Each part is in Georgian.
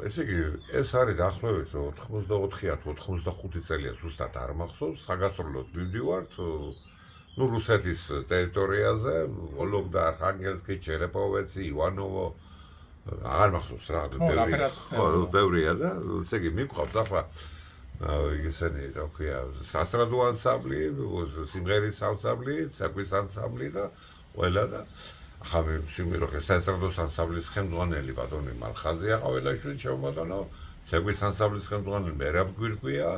ესე იგი, ეს არის დაახლოებით 84 თუ 85 წელია ზუსტად არ მახსოვს, საგასტროლოდ მივდივართ რუსეთის ტერიტორიაზე, ვოლოგდა, არხანგელსკი, ჩერეპოვეცი, ივანოვო, აღარ მახსოვს რა, ბევრია და ესე იგი მივყავთ ახლა ისინი რა ქვია, სასტრადო ანსამბლი, სიმღერის ანსამბლი, ცეკვის ანსამბლი და ყველა და ახლა მე სიმღეროხე სასტრადოს ანსამბლის ხელმძღვანელი ბატონი მალხაზია ყაველაშვილი შემოდანო, ცეკვის ანსამბლის ხელმძღვანელი მერაბ გვირგვია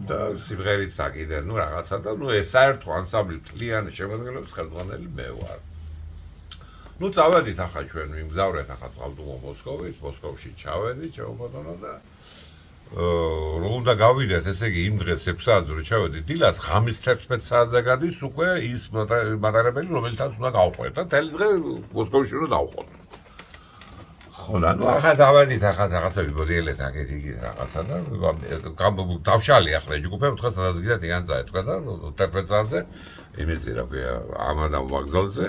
და სიმღერიც აკიდე, ნუ რაღაცა და ნუ ეს საერთო ანსამბლი მთლიანი შემოქმედების ხელმძღვანელი მე ვარ. ნუ წავედით ახლა ჩვენ ვიმგზავრეთ ახლა წყალტუბო მოსკოვით, მოსკოვში ჩავედით შემოდანო და რომ უნდა გავიდეთ, ესე იგი იმ დღეს 6 საათზე რომ ჩავედით დილას ღამის 11 საათზე გადის უკვე ის მატარებელი რომელთაც უნდა გავყვეთ და თელი დღე მოსკოვში უნდა დავყოთ. ხო და ნუ ახლა დავედით ახლა რაღაცა ვიბოდიელეთ აქეთ იგი რაღაცა და დავშალი ახლა ჯგუფები თქვა სადაც გიდათ იან წაე თქვა და 11 საათზე იმის რა ქვია ამადამ ვაგზალზე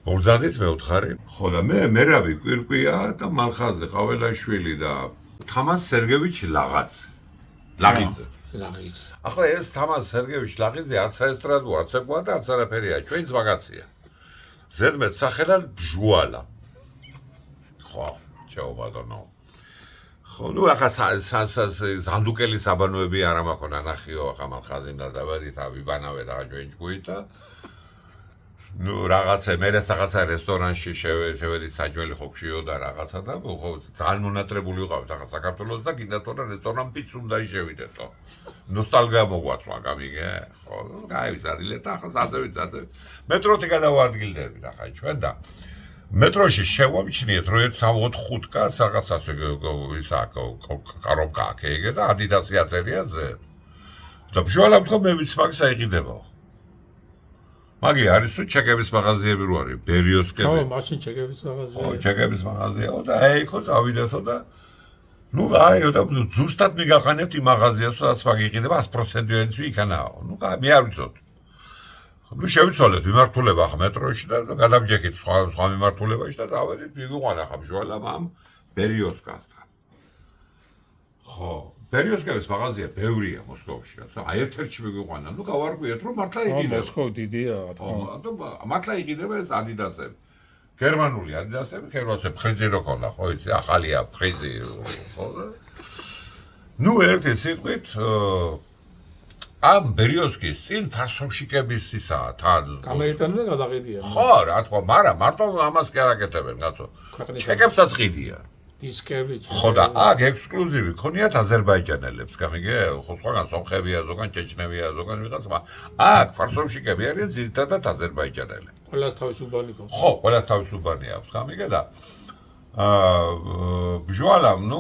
მოგზადით მეუთხარი. ხო და მე მერაბი კვირკვია და მალხაზი ყაველაშვილი და თამას სერგევიჩ ლაღიძე. ახლა ეს თამას სერგევიჩ ლაღიძე არც ესტრადო, არც ეკვა და არც არაფერია, ჩვენც მაგაცია. ზედმეტ სახელად ბჟუალა. ხო, ჩაობადონო. ხო, ნუ ახლა ზანდუკელი საბანოები არ ამაქონა ნახიო, ახლა მალხაზიმ და დავედით ავიბანავე და ჩვენ ჯგუით და ნუ რაღაცა მე რაღაცა რესტორანში შევედით საჯველი ხოქშიო და რაღაცა და ხო ძალიან მონატრებული ვიყავით ახლა საქართველოს და კიდე თორე რესტორან პიც უნდა შევიდეთო. ნოსტალგია მოგვაწვა გამიგე. ხო, გაივიზარილეთ ახლა საზევით. მეტროთი გადავადგილდებით ახლა ჩვენ და მეტროში შევამჩნიეთ რომ 1-4 კაც რაღაცას ისა კარობკა აქ და ადიდასი აწერია ზე. და ბჟვალამ თქო მე ვიცი მაგის აიყიდებო. მაგი არის თუ ჩეკების მაღაზიები რო არის ბერიოსკები. ხო, მაშინ ჩეკების მაღაზია. ხო, ჩეკების მაღაზიაო და აი ხო წავიდეთო და ნუ აიო და ზუსტად მიგახანებთ იმ მაღაზიას, სადაც მაგიყიდება 100%-იანიც იქანაო. ნუ მე არ ვიცოდი. ნუ შევიცვალეთ მიმართულება ახლა მეტროში და გადავჯექით სხვა მიმართულებაში და დავედით მიგვიყვანა ახლა ბჟვალამ ამ ბერიოსკასთან. ხო, ბერიოსკების მაღაზია ბევრია მოსკოვში, აი ერთ-ერთში მიგვიყვანა. ნუ გავარკვიეთ რომ მართლა იყიდება. მოსკოვი დიდია რა თქმა უნდა. მართლა იყიდება ეს ადიდასები. გერმანული ადიდასები, ხერვასები ფრიზი რო ქონდა, ხო იცი, ახალია ფრიზი, ხო და ნუ ერთი სიტყვით ამ ბერიოსკის წინ ფარსოვშიკების ისაა თან. გამეიტანენ და გადაყიდიან. ხო, რა თქმა, მაგრამ მარტო ამას კი არ აკეთებენ, კაცო. ჩეკებსაც ყიდიან. დისკები. ხო და აქ ექსკლუზივი ქონიათ აზერბაიჯანელებს, გამიგე? ხო, სხვაგან სომხებია, ზოგან ჩეჩნებია, ზოგან ვიღაცა. აქ ფარსოვშიკები არიან ძირითადად აზერბაიჯანელები. ყველას თავისუფალი ხო? ხო, ყველას თავისუფალი აქვს, გამიგე და ბჟვალამ, ნუ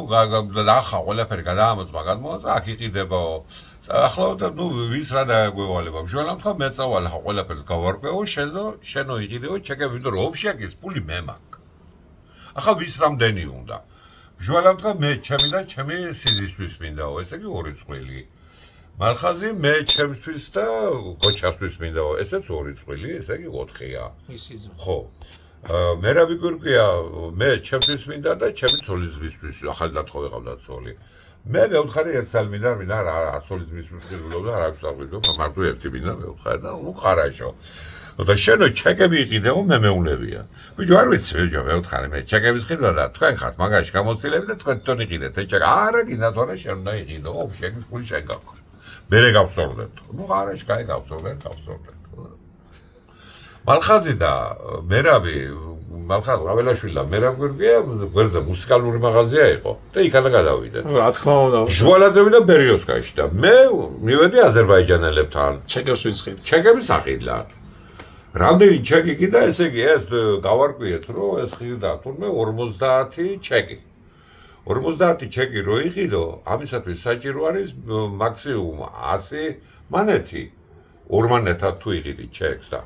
ახლა ყველაფერი გადაამოწმა, გადმოაწყა, აქ იყიდებაო. ახლა და ნუ ვის რა დააგვევალება. ბჟვალამ თქვა მე წავალ ახლა ყველაფერს გავარკვეო, შენო იყიდეო ჩეკები, იმიტომ რომ ოფშიაკის პული მე მაქვს. ახლა ვის რამდენი უნდა? ბჟვალამ თქვა მე ჩემი და ჩემი სიზისთვის მინდაო, ესე იგი 2 წყვილი. მალხაზი მე ჩემთვის და გოჩასთვის მინდაო, ესეც 2 წყვილი, ესე იგი 4-ია. ისიც. ხო. მერაბი გვირგვია, მე ჩემთვის მინდა და ჩემი ცოლისისთვის, ახალი დათხოვე ყავდა ცოლი. მე მეუთხარი 1 წელი მინდა რა ცოლისთვის ვიღებდა, რა აქვს აღვიძო, მარტო ერთი მინდა მეუთხარი და ნუ ხარაშო. და შენო ჩეკები იყიდეო მე მეუნებია. ბიჭო არ ვიცი ბიჭო მეუთხარი მე ჩეკების ყიდვა და თქვენ ხართ მაგაში გამოცილები და თქვენ თვითონ იყიდეთ ეს ჩეკი. არა გინდა თორე შენ უნდა იყიდო, შეგის პული შენ გაქვს. მერე გავსწორდეთ. ნუ ხარაში კაი გავსწორდეთ. მალხაზი და მერაბი, მალხაზ ყაველაშვილი და მერაბ გვერდია, გვერდზე მუსიკალური მაღაზია იყო და იქადა გადავიდეთ. რა თქმა უნდა. ბჟვალაძე ვიდა ბერიოსკაში და მე მივედი აზერბაიჯანელებთან. ჩეკებს ვისყიდ. ჩეკების აყიდლად. რამდენი ჩეკი კიდე, ესე იგი ეს გავარკვიეთ, რომ ეს ხირდა თურმე 50 ჩეკი. 50 ჩეკი რო იყიდო, ამისათვის საჭირო არის მაქსიმუმ 100 მანეთი. 2 მანეთად თუ იყიდი ჩეკს და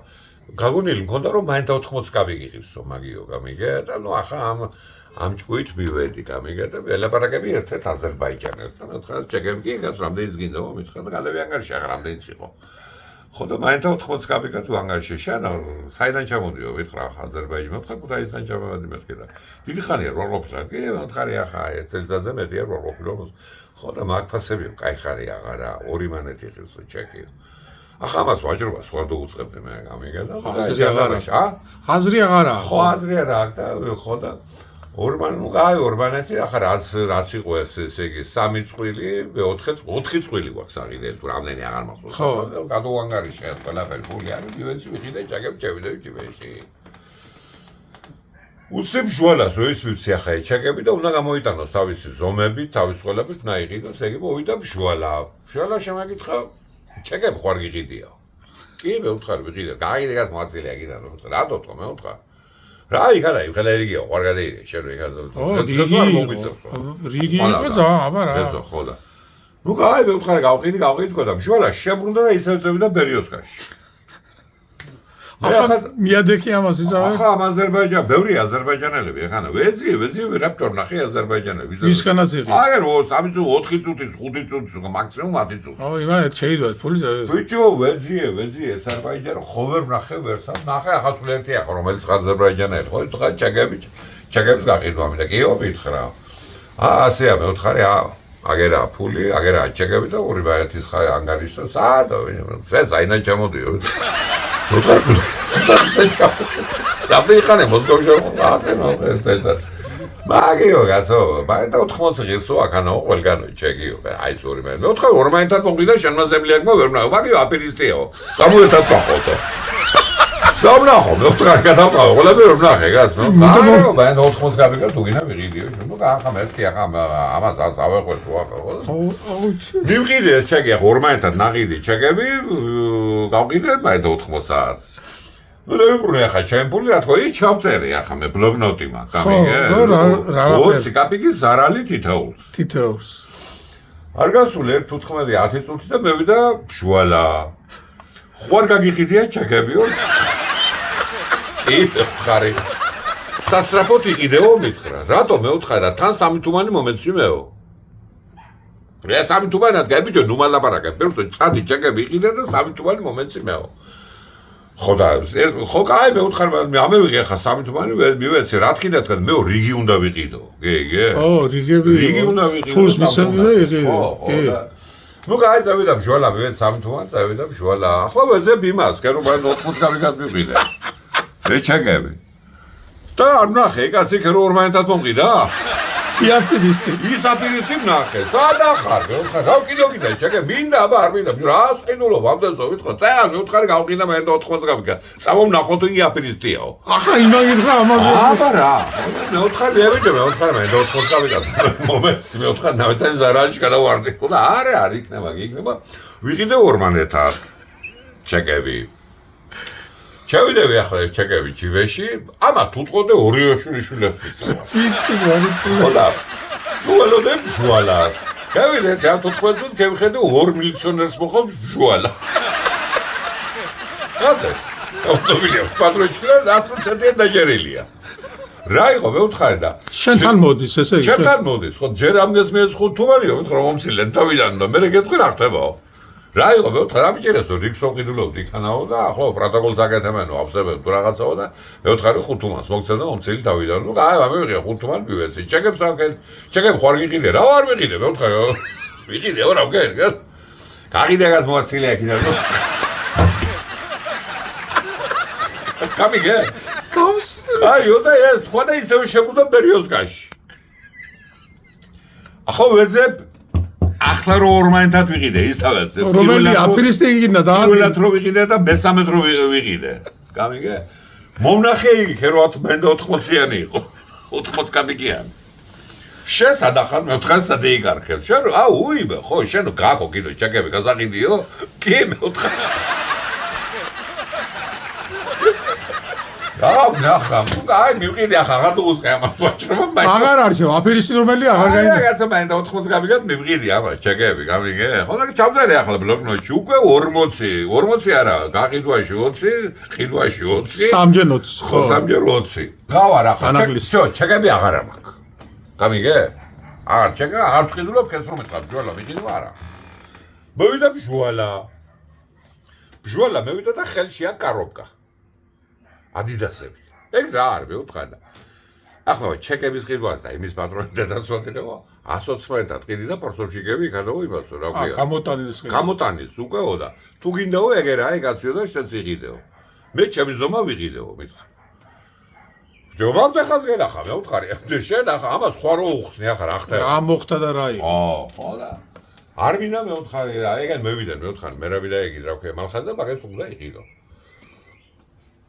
გაგონილი მქონდა რომ მაინც 80 კაბი გიღებსო მაგიო გამიგე და ნუ ახლა ამ ჭკუით მივედი გამიგე და ელაპარაკები ერთ-ერთ აზერბაიჯანელს და მეთხარ ჩეკები კი გას რამდენიც გინდა მითხრა და გადავიანგარში ახლა რამდენიც იყო. ხო და მაინც 80 კაპიკად ვანგარში შენ საიდან ჩამოდიო ვიტყრა აზერბაიჯანი მოთხა ქუთაისიდან ჩამოვედი მეთქე და დიდი ხანია რო ყოფილა კი მოთხარი ახლა წელიწადზე მეტია რო ყოფილა ხო და მაგ ფასებიო კაი ხარი აღარა ორი მანეთი ღირს ჩეკი ახლა მას ვაჯრობა სხვა დაუწყებდი მე გამიგე და აზრი აღარა ხო აზრი არა აქ და ხო და ორბანეთი ახლა რაც იყო ესე იგი 3 წვილი 4 წვილი გვაქვს აღიდე თუ რამდენი აღარ მახსოვს ხო გადავანგარიშე ყველაფერი ფული არის დივენში ვიყიდე ჩაგებ ჩევიდე ჯიბეში უსებ შუალას რო ის ვიცი ახლა ჩაგები და უნდა გამოიტანოს თავისი ზომები თავის ყველაფერს უნდა იყიდოს ეგ მოვიდა შუალა შემაგითხა ჩაგებ ხوار გიყიდიო კი მე ვთხარ ვიყიდე გაიგეთ მოაწილე აგიდან რატო თქო მე ვთხარ რა იქალა ელეგია ხوار გადაიდე შენ რიგი იყო ძა აბა რა ესო ხო და ნუ გაი მე ვთხარ გავყიდი თქო და შუალა შებრუნდა და ისევ წევიდა ბერიოსკაში ახლა მიადექი ამას იცავე ახლა აზერბაიჯანი ბევრი აზერბაიჯანელები ახლა ვეძი რაპტორ ნახე აზერბაიჯანელები ვისგანაც იყო აგერ 3 წუთი 4 წუთის 5 წუთის მაქსიმუმ 10 წუთი ო იმან შეიძლება ფული ბიჭო ვეძი აზერბაიჯანი ხო ვერ ნახე ვერსა ნახე ახლა სულ ერთი ახლა რომელიც აზერბაიჯანელი ხო თქვა ჩაგებს გაყიდვა მინდა კიო მითხრა ასეა მე ვთხარი აგერა ფული აგერა ჩაგები და ორი ბაერთის ხარ ანგარიშო საადო საიდან ჩამოდიო და ბიხანე მოსკოვში ასენო წელწა მაგიო გასო მაგდა 80 ღირსო აქანო ყველგანო ჩეგიო აი ზორი მე 4 მომყიდა შენ მაზემლი აქ მოვერნა მაგიო აპერისტიო გამოერთად პახოთო სამნახო მე 4 გადავყავ ყველაფერი რომ ნახე გასო მაგიო მე 80 კაპიკა თუ გინა ვიყიდიო ნუ ახლა მერტი ახლა ამას ავეყვეს უახო მივყიდე ეს ჩეგი ახლა 2 ნაღიდი ჩეგები გავყიდე მე 80 საათს ნუ დაიბრუნე ახლა ჩემპული რა თქო ის ჩავწერე ახლა მე ბლოკნოტი მაქვს გამიგე 20 კაპიკის ზარალი თითოეულს არ გასულ 1.15 წუთი და მევიდა შუალა ხوار გაგიყიდია ჩეკებიო ხარი სასტრაფოთ იყიდეო მითხრა რატო მე ვთხარ და თან 3 თუმანი მომეცი მეო რა 3 თუმანად გაიბიჯო ნუ მალაპარაკე პერსო წადი ჩეკები იყიდე და 3 თუმანი მომეცი მეო ხო და ხო კაი მე ვთხარ მე ამევიღე ხა 3 თუმანი მივეცე რა თქინდა თქვა მე რიგი უნდა ვიყიდო გე ო რიგი უნდა ვიყიდო ფულს მისცემდა იგი კი ნუ კაი წავიდა ბჟოლა მე 3 თუმანი წავიდა ბჟოლა ახლა ვეძებ იმას კერო მე 80 კაპიკად ვიყიდე მე ჩაგები და არ ნახე კაცი კერო 2 მომყიდა იაფიდისტი ის აპირისტი ნახე სადა ხარ რა კიდე ჩაგე მინდა აბა არ მინდა რა სყიდულობ ამდენსო ვიტყო წაი მე ვთხარი გავყიდა მე 80 კაპიკა წამომ ნახო თუ იაფიდისტიო ახლა იმაგითხრა ამაზე აბა რა მე ვთხარი ევიდე მე ვთხარი მე 80 კაპიკა მომენტს მე ვთხარი ნავეთან ზარალში გადავარდი ხო და არ იქნება ვიყიდე ორმანეთად ჩეკები ჩავიდები ახლა ეს ჩეკები ჯიბეში ამა თუ თყოდე ორი შვილები ვიცი ვარი ხოდა შუალოდე შუალა გავიდე და თუ თყოდე გემხედე 2 მილიციონერს მოხობს შუალა ასე ავტომობილი პატროჩკა 100% დაჯერილია რა იყო მე ვთხარი და შენთან მოდის ესე იგი შენთან მოდის ხო ჯერ ამგეს მე 5 თუმანიო ვთქვა მომცილენ თავიდან და მე გეტყვი რა ხდებაო რა იყო მე ვთქვა რა მიჭირესო რიქსო ყიდულობდი ხანაო და ახლა პროტოკოლს აკეთებენო აფსებენ თუ რაღაცაო და მე ვთქარი 5 თუმანს მოგცემ და მომცილი თავიდან ნუ აი ამევიღე 5 თუმანი მივეცი ჩეკებს რაკენ ჩეკები ხوار გიყიდე რა ვარ ვიყიდე მე ვთქარი ვიყიდე რა ვგერ გაგიდეგას მოაცილე აქიდან გამიგე კავს აი და ეს თქვა და ისევ შებრუნდა ბერიოსკაში ახლა ვეძებ ახლა რო 2 ვიყიდე ის თავად რომელი აფირისტი იყიდა და პირველად რო ვიყიდე და მესამე რო ვიყიდე გამიგე მომნახე იგი ხერო 80-იანი იყო 80 კაპიკიანი შენ სადახარ მე ვთხარ სადი იკარქებ შენ უიბე ხო შენ გაკო კიდე ჩაკები გაზაყიდიო კი მე ვთხარ ნახა აი მივყიდე ახლა რა დუუსკა ამას ვაჭრობა აღარ არჩევ აფირისტი რომელი აღარ გაიგე რაღაცა მაინდა 80 კაპიკად მივყიდი ამას ჩეკები გამიგე ხო და ჩავწერე ახლა ბლოკნოტში უკვე 40 არა გაყიდვაში 20 ყიდვაში 20 სამჯერ 20 ხო სამჯერ 20 გავარ ახლა ჩეკები აღარა მაქვს გამიგე არ ჩეკა არ ვყიდულობ ქეს რომ ეთქვა ბჯოლა ვიყიდო არა მოვიდა ბჯოლა ბჟვალა მევიდა და ხელში აქ კარობკა. ადიდასები. ეგ რა არის მეუთხარ და ახლა ჩეკების ყიდვას და იმის პატრონი დადასვენებო 120-ად ყიდი და პორსოვშიკები იქანო იმასო რა ქვია. გამოტანილს ყიდი. გამოტანილს უკეო და თუ გინდაო ეგერ აი კაციო და შენც იყიდეო. მე ჩემი ზომა ვიყიდეო მითხარ. ჯობამ ხას გენახა მეუთხარი. შენ ახლა ამას სხვა რო უხსნი ახლა რა ხდება. რა მოხდა და რა იყო? ხო და არ მინდა მეუთხარი და ეგენ მევიდა მეუთხარი მე რა ვიდა ეგ რა ქვია მალხაზ და მაგას უნდა იყიდო.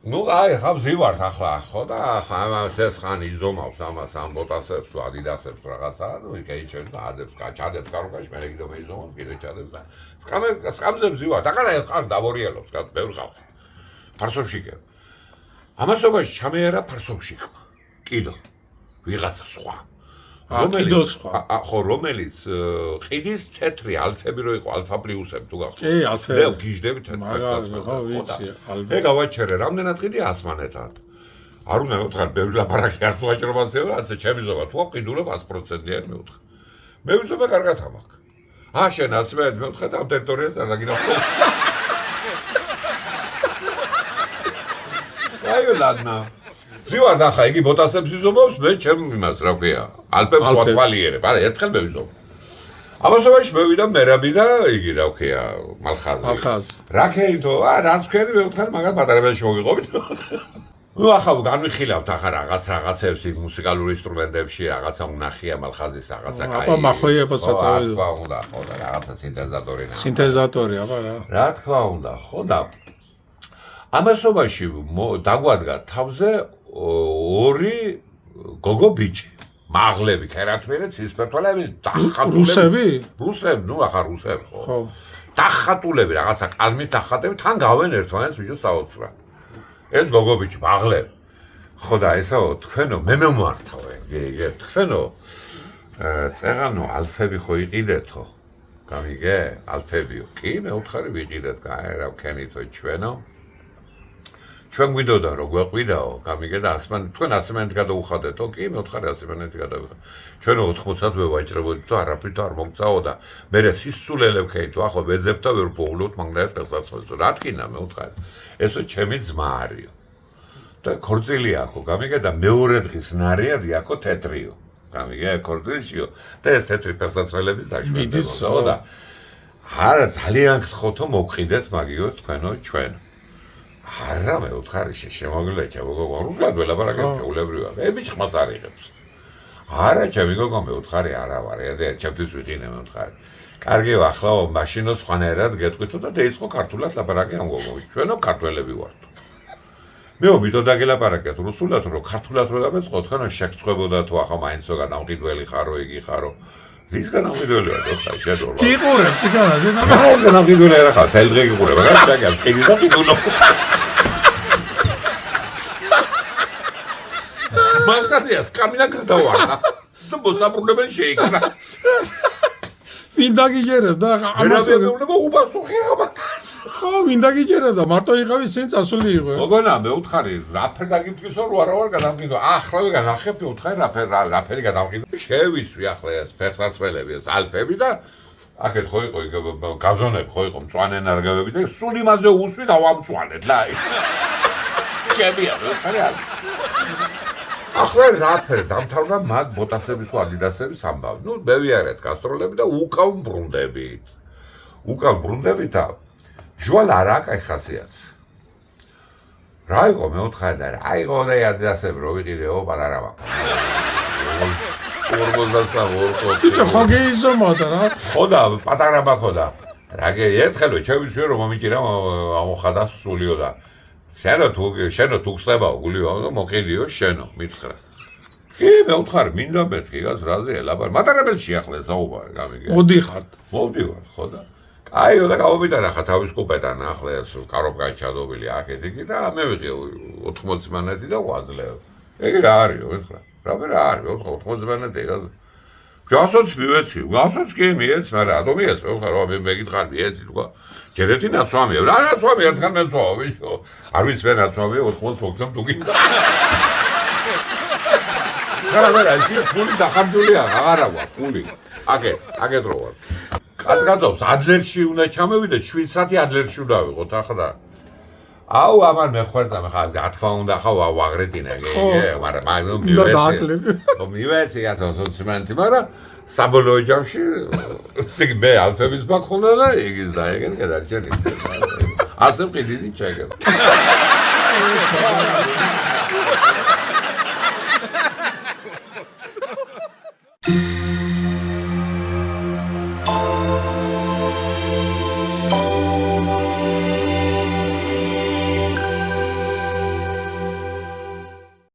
ნუ აი ხა ვზივართ ახლა ხო და ახლა ამას ეს ხან იზომავს ამას ამ ბოტასებს თუ ადიდასებს რაღაცა ნუ იკეიჩენ და ადებს გაჩადებს კაროკაში მე კიდე მეიზომავ კიდე ჩადებს და სკამზე ვზივართ აკანა ხარ დავორიელობს კაც ბევრ ხალხი ფარსოვშიკე ამასობაში ჩამეერა ფარსოვშიკმა კიდო ვიღაცა სხვა ხო რომელიც ყიდის თეთრი ალფები რო იყო ალფა პლუსები თუ გახსოვთ კი ალფები მე გიჟდები თეთრ ხო ვიცი ალბათ მე გავაჩერე რამდენად ყიდი ასმანეთად არ უნდა მევთხარ ბევრი ლაპარაკი არ ვაჭრობასეო რაც ჩემი ზომა თუ ყიდულობ 100%-იან მევთხარ მე ვიზომე კარგად ამაკ შენ ასე მევთხარ და ტერიტორიას არ დაგინახო აი ლადნა ვივარ და ხა იგი ბოტასებს იზომავს მე ჩემ იმას რა ქვია ალპებს ვათვალიერებ არა ერთხელ მე ვიზომ ამასობაში მევიდა მერაბი და იგი რა ქვია მალხაზი რა ქეითო რაც ვქენი მე ვთხარ მაგას პატარებელში მოვიღობით ნუ ახლა განვიხილავთ ახლა რაღაცებს იქ მუსიკალურ ინსტრუმენტებში რაღაცა უნახია მალხაზის რაღაცა კაი აბა მახოიება საწავედი რა უნდა ხო და რაღაცა სინთეზატორი აბა რა თქმა უნდა ხო და ამასობაში დაგვადგა თავზე ორი გოგო ბიჭი მაღლები ქერათმიერი ცისფერთვალები დახატულები რუსები ნუ ახლა რუსები ხო დახატულები რაღაცა კალმით დახატები თან გავენ ერთმანეთს ბიჭო საოცრად ეს გოგო ბიჭი მაღლები ხო და ესაო თქვენო მე მომართავენ გიგე თქვენო წეღანო ალფები ხო იყიდეთო გამიგე ალფებიო კი მე უთხარი ვიყიდეთ რა ვქენითო ჩვენო ჩვენ გვიდოდა რომ გვეყვიდაო გამიგე და თქვენ ასმენით გადაუხადეთო კი მე ვთხარი ასმენით გადავიხადე ჩვენო 80-ად მე ვაჭრებოდით და არაფრით არ მომწაო და მე სისულელე ვქეითო ახლა ვეძებ და ვერ პოულობთ მაგნაირ პერსაცხოვს რა თქინა მე ვთხარი ესო ჩემი ძმა არისო და ქორწილი აქო გამიგე და მეორე დღის ნარიადი აქო თეთრიო გამიგე ქორწილშიო და ეს თეთრი პერსაცხოვლების დაშვებო და არა ძალიან გთხოვთო მოგყიდეთ მაგიო თქვენო ჩვენ არა მე ვთხარი შემოგლე ჩავგო რუსულად ველაპარაკებ ჩაულებრივად მე ბიჭხმას არ იღებს არა ჩემი გოგო მე ვთხარი არა ვარ და ჩემთვის ვიყინე მე ვთხარი კარგი ახლა მაშინო სხვანაირად გეტყვითო და დაიწყო ქართულად ლაპარაკი ამ გოგოვის ჩვენო ქართველები ვართ მე ვიდო დაგელაპარაკეთ რუსულად რომ ქართულად რო დამეწყო თქვენო შეგწყვებოდა თუ ახლა მაინცო გადამყიდველი ხარო იგი ხარო რის განამყიდველი ვარ ხა შედო კი ყურებ ციგანაზე და ეს განამყიდველი არა ხა თელ დღე გიყურებ რა შეგას ყიდი და ყიდულო მალხაზიას კამინა გადავარდა და მოსაბრუნებელი შეიკრა ვინ დაგიჯერებდა ამას მეუბნება უპასუხი ხა ხო ვინ დაგიჯერებდა მარტო იყავი სენ წასული იყო გოგონა მე ვთხარი რაფერ დაგიმტკიცო რო არა ვარ გადამყიდო ახლა ვიგანახებ ვთხარი რაფერი გადამყიდო შევიცვი ახლა ეს ფეხსაცმელები ეს ალფები და აქეთ ხო იყო გაზონები ხო იყო მწვანე ნარგავები და სულ იმაზე უსვი დავამწვანეთ და ჩემია ვთხარი ახლა რაფერ დამთავრდა მაგ ბოტასების თუ ადიდასების ამბავი ნუ მე ვიარეთ გასტროლები და უკავ ბრუნდებით და ჟვალ არა კაი ხასიათს რა იყო მე ვთხარი და რა იყო და ადიდასები რო ვიყიდეო პატარა ბიჭო ხო გეიზომოდა რა ხო და პატარა ხო და რა ერთხელ შევიცვი რომ მომიჭირა ამოხადა სულიო და შენო თუ ხსება გულიო მოყილიო შენო მითხრა კი მე ვთხარი მინდა მეთქი გას რაზე ელაპარ მატარებელში ახლა საუბარი გამიგე მოდიხართ მოვდივარ ხო და აიო და გავობიტანა ხა თავის კუპეტან ახლა ეს კარობკა ჩადობილი აქეთ იქ და მე ვიყი 80 მანეთი და ვაძლევ ეგ რა არისო მითხრა რა არის 80 მანეთი რა გასოც მივეცი გასოც კი მიეც მაგრამ ადამიანს მე ვხარ მე გითხარ მიეცი თქვა ჯერეთი ნაცვამია რა ნაცვამია თან მეცვაო ვიშო არ ვიცი მე ნაცვამია 80 ფოქცამ თუ გინდა რა ის ფული დახარჯულია აღარა ვარ ფული აგეთ რო ვარ კაცგადობს ადლერში უნდა ჩამევიდეთ 7 საათი ადლერში უნდა ვიყოთ ახლა აუ ამან მეხვერდა მე ხა რა თქმა უნდა ხა ვაღრეტინა მაგრამ მაგ მივეცი ასოციმენტი მაგრამ საბოლოო ჯამში ისე მე ალფების ბაქონდა და იგის და ეგენ გადარჩენი ასე მყიდიდი ჩაგებ